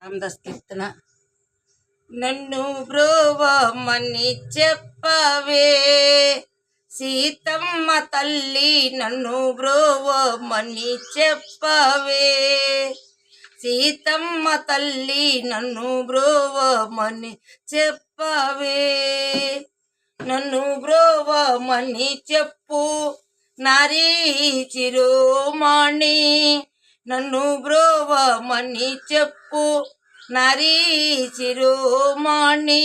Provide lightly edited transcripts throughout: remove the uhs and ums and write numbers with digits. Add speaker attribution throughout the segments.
Speaker 1: రామదాస్ కీర్తన. నన్ను బ్రోవమని చెప్పవే సీతమ్మ తల్లి, నన్ను బ్రోవమని చెప్పవే సీతమ్మ తల్లి, నన్ను బ్రోవమని చెప్పవే. నన్ను బ్రోవమని చెప్పు నారీ చిరోమణి, నన్ను బ్రోవమని చెప్పు నారీ చిరోమణి.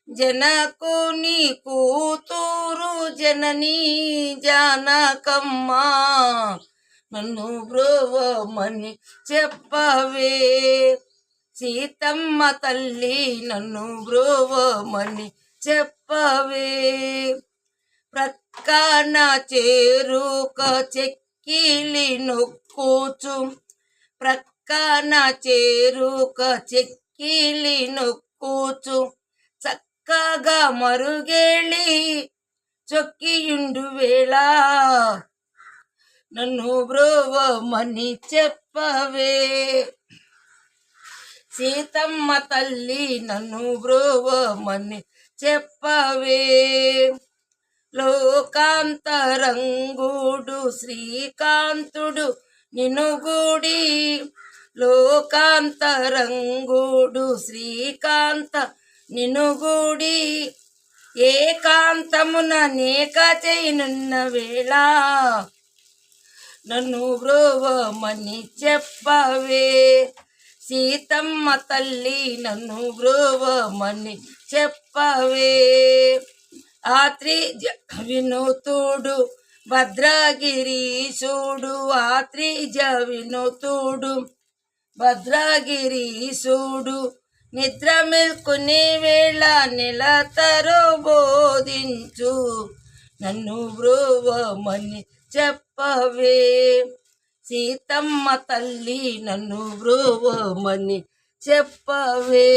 Speaker 1: జనకుని కూతురు జననీ జానకమ్మ, నన్ను బ్రోవమని చెప్పవే సీతమ్మ తల్లి, నన్ను బ్రోవమని చెప్పవే. ప్రక్కన చేరుక చెక్కిలి నొక్కుచు, ప్రక్కన చేరుక చెక్కిలి నొక్కుచు, చక్కగా మరుగేళి చొక్కియుండు వేళ, నన్ను బ్రోవమని చెప్పవే సీతమ్మ తల్లి, నన్ను బ్రోవమని చెప్పవే. లోకాంతరంగుడు శ్రీకాంతుడు నినుగుడి, లోకాంతరంగుడు శ్రీకాంత నినుగుడి, ఏకాంతమున నేక చేయనున్న వేళ, నన్ను బ్రోవమని చెప్పవే సీతమ్మ తల్లి, నన్ను బ్రోవమని చెప్పవే. ఆత్రిజ వినోతుడు భద్రగిరీశుడు, ఆత్రిజ వినోతుడు భద్రగిరీశుడు, నిద్ర మేల్కొనే వేళ నెలతరో బోధించు, నన్ను బ్రోవమని చెప్పవే సీతమ్మ తల్లి, నన్ను బ్రోవమని చెప్పవే.